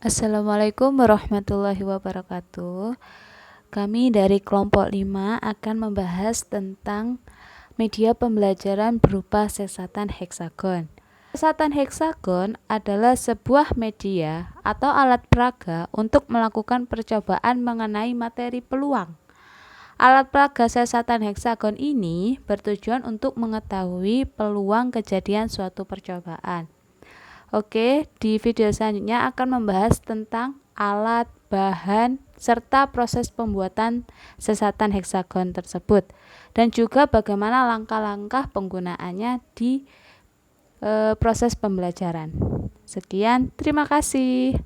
Assalamualaikum warahmatullahi wabarakatuh. Kami dari kelompok 5 akan membahas tentang media pembelajaran berupa sesatan heksagon. Sesatan heksagon adalah sebuah media atau alat peraga untuk melakukan percobaan mengenai materi peluang. Alat peraga sesatan heksagon ini bertujuan untuk mengetahui peluang kejadian suatu percobaan. Oke, di video selanjutnya akan membahas tentang alat, bahan, serta proses pembuatan sesatan heksagon tersebut, dan juga bagaimana langkah-langkah penggunaannya di proses pembelajaran. Sekian, terima kasih.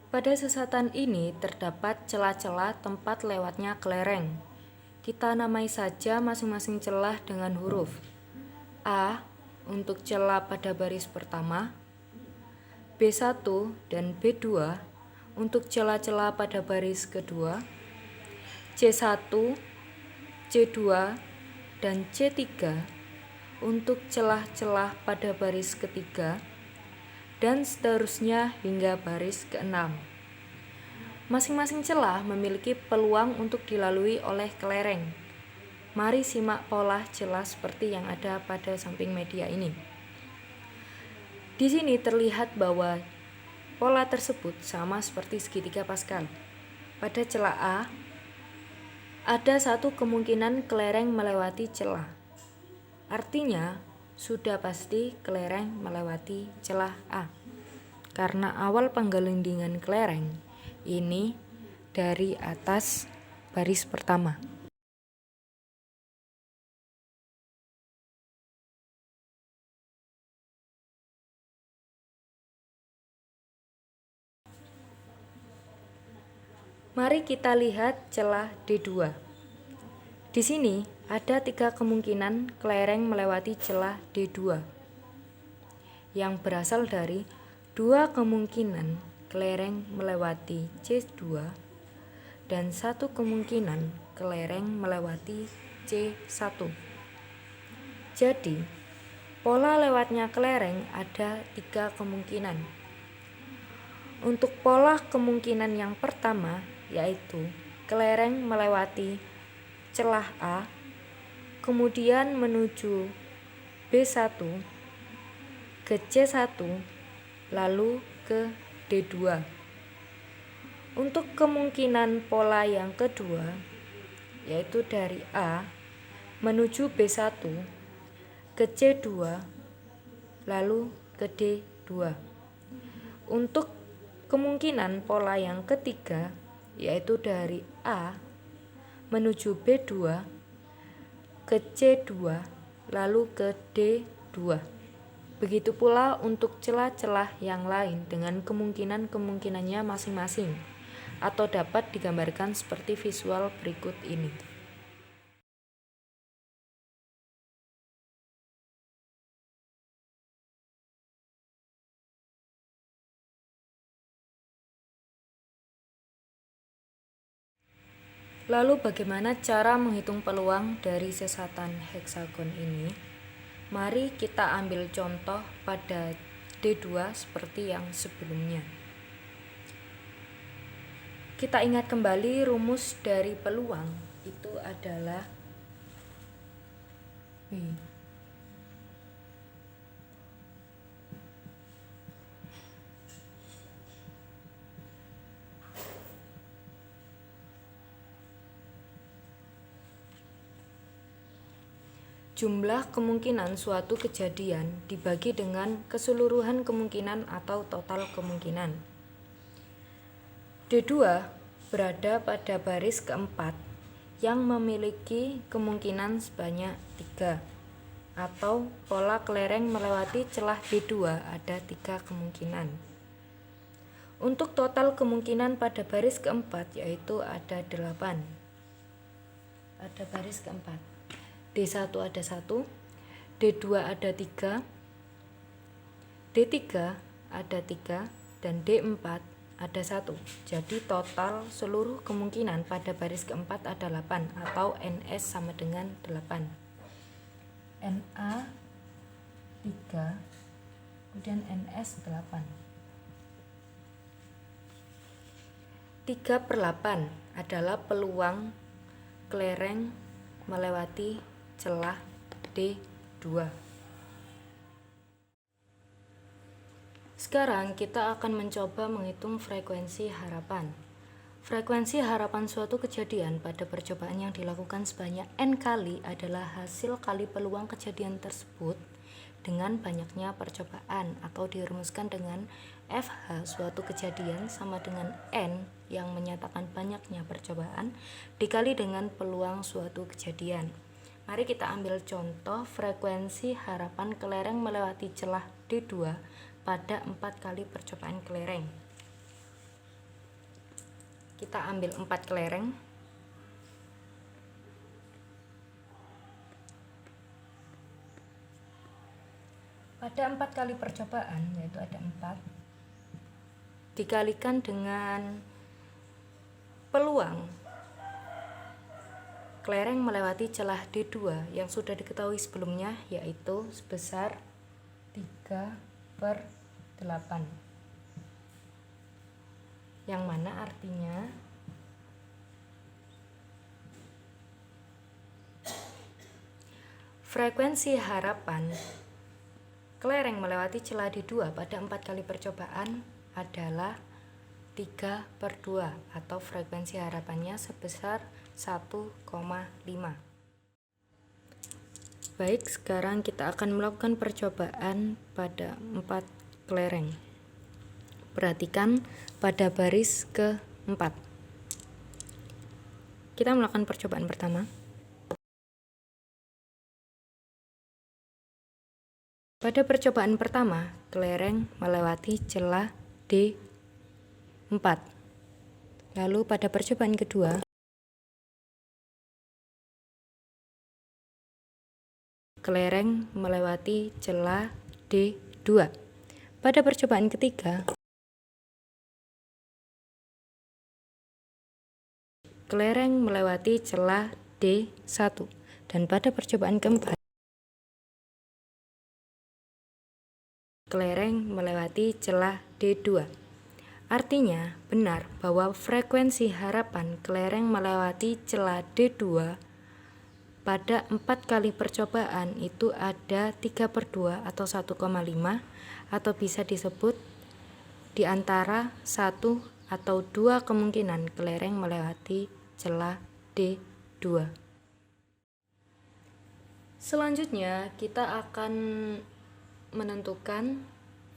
Pada sesatan ini terdapat celah-celah tempat lewatnya kelereng. Kita namai saja masing-masing celah dengan huruf A untuk celah pada baris pertama, B1 dan B2 untuk celah-celah pada baris kedua, C1, C2, dan C3 untuk celah-celah pada baris ketiga, dan seterusnya hingga baris ke-6. Masing-masing celah memiliki peluang untuk dilalui oleh kelereng. Mari simak pola celah seperti yang ada pada samping media ini. Di sini terlihat bahwa pola tersebut sama seperti segitiga Pascal. Pada celah A, ada satu kemungkinan kelereng melewati celah. Artinya, sudah pasti kelereng melewati celah A, karena awal penggelindingan kelereng ini dari atas baris pertama. Mari kita lihat celah D2. Di sini ada 3 kemungkinan kelereng melewati celah D2 yang berasal dari 2 kemungkinan kelereng melewati C2 dan 1 kemungkinan kelereng melewati C1. Jadi, pola lewatnya kelereng ada 3 kemungkinan. Untuk pola kemungkinan yang pertama, yaitu kelereng melewati celah A, kemudian menuju B1, ke C1, lalu ke D2. Untuk kemungkinan pola yang kedua, yaitu dari A menuju B1 ke C2 lalu ke D2. Untuk kemungkinan pola yang ketiga, yaitu dari A menuju B2 ke C2 lalu ke D2. Begitu pula untuk celah-celah yang lain dengan kemungkinan-kemungkinannya masing-masing, atau dapat digambarkan seperti visual berikut ini. Lalu bagaimana cara menghitung peluang dari sesatan heksagon ini? Mari kita ambil contoh pada D2 seperti yang sebelumnya. Kita ingat kembali rumus dari peluang itu adalah B. Jumlah kemungkinan suatu kejadian dibagi dengan keseluruhan kemungkinan atau total kemungkinan. D2 berada pada baris keempat yang memiliki kemungkinan sebanyak 3, atau pola kelereng melewati celah D2 ada 3 kemungkinan. Untuk total kemungkinan pada baris keempat yaitu ada 8. Ada baris keempat. D1 ada 1, D2 ada 3, D3 ada 3, dan D4 ada 1. Jadi total seluruh kemungkinan pada baris keempat ada 8, atau NS sama dengan 8. NA 3, kemudian NS 8. 3/8 adalah peluang kelereng melewati celah D2. Sekarang kita akan mencoba menghitung frekuensi harapan. Frekuensi harapan suatu kejadian pada percobaan yang dilakukan sebanyak N kali adalah hasil kali peluang kejadian tersebut dengan banyaknya percobaan, atau dirumuskan dengan FH suatu kejadian sama dengan N yang menyatakan banyaknya percobaan dikali dengan peluang suatu kejadian. Mari kita ambil contoh frekuensi harapan kelereng melewati celah D2 pada 4 kali percobaan kelereng. Kita ambil 4 kelereng. Pada 4 kali percobaan, yaitu ada 4, dikalikan dengan peluang kelereng melewati celah D2 yang sudah diketahui sebelumnya, yaitu sebesar 3/8, yang mana artinya frekuensi harapan kelereng melewati celah D2 pada 4 kali percobaan adalah 3/2, atau frekuensi harapannya sebesar 1,5. Baik, sekarang kita akan melakukan percobaan pada 4 kelereng. Perhatikan pada baris ke-4. Kita melakukan percobaan pertama. Pada percobaan pertama, kelereng melewati celah D4. Lalu pada percobaan kedua, kelereng melewati celah D2. Pada percobaan ketiga, kelereng melewati celah D1. Dan pada percobaan keempat, kelereng melewati celah D2. Artinya benar bahwa frekuensi harapan kelereng melewati celah D2 pada 4 kali percobaan itu ada 3/2 atau 1,5, atau bisa disebut di antara 1 atau 2 kemungkinan kelereng melewati celah D2. 2. Selanjutnya, kita akan menentukan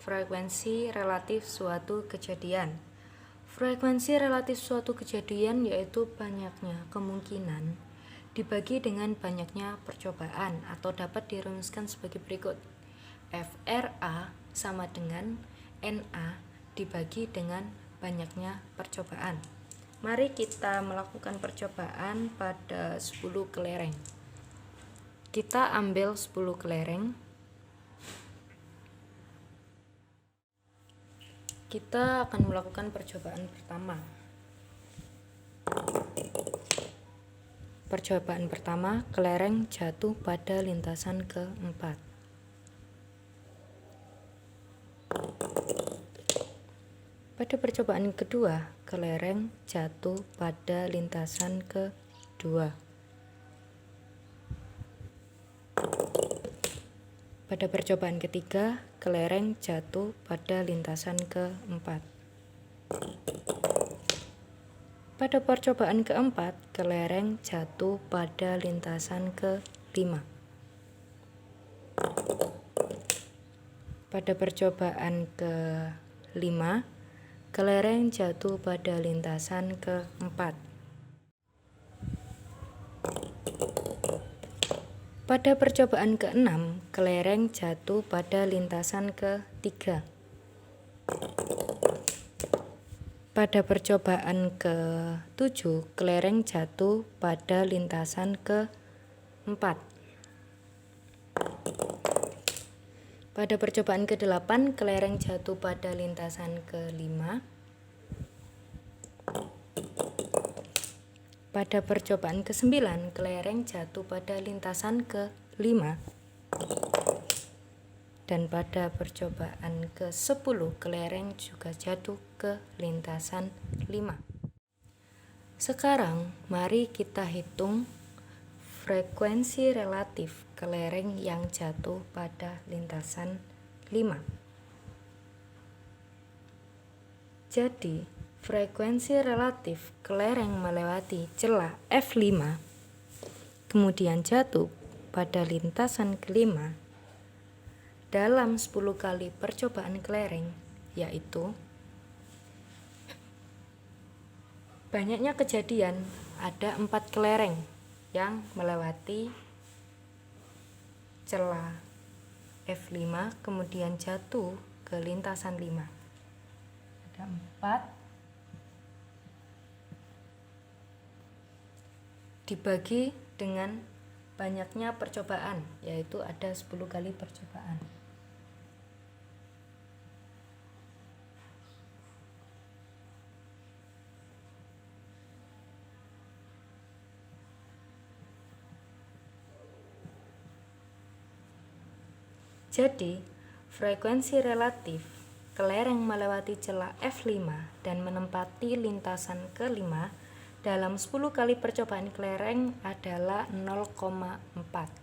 frekuensi relatif suatu kejadian. Frekuensi relatif suatu kejadian yaitu banyaknya kemungkinan dibagi dengan banyaknya percobaan, atau dapat dirumuskan sebagai berikut. FRA sama dengan NA dibagi dengan banyaknya percobaan. Mari kita melakukan percobaan pada 10 kelereng. Kita ambil 10 kelereng. Kita akan melakukan percobaan pertama. Percobaan pertama, kelereng jatuh pada lintasan keempat. Pada percobaan kedua, kelereng jatuh pada lintasan kedua. Pada percobaan ketiga, kelereng jatuh pada lintasan keempat. Pada percobaan keempat, kelereng jatuh pada lintasan kelima. Pada percobaan kelima, kelereng jatuh pada lintasan keempat. Pada percobaan keenam, kelereng jatuh pada lintasan ketiga. Pada percobaan ketujuh, kelereng jatuh pada lintasan keempat. Pada percobaan ke-8, kelereng jatuh pada lintasan kelima. Pada percobaan ke-9, kelereng jatuh pada lintasan ke-5. Dan pada percobaan ke-10, kelereng juga jatuh ke lintasan 5. Sekarang, mari kita hitung frekuensi relatif kelereng yang jatuh pada lintasan 5. Jadi, frekuensi relatif kelereng melewati celah F5 kemudian jatuh pada lintasan kelima dalam 10 kali percobaan kelereng, yaitu banyaknya kejadian ada 4 kelereng yang melewati celah F5 kemudian jatuh ke lintasan 5. Ada 4 dibagi dengan banyaknya percobaan, yaitu ada 10 kali percobaan. Jadi, frekuensi relatif kelereng melewati celah F5 dan menempati lintasan ke-5 dalam 10 kali percobaan kelereng adalah 0,4.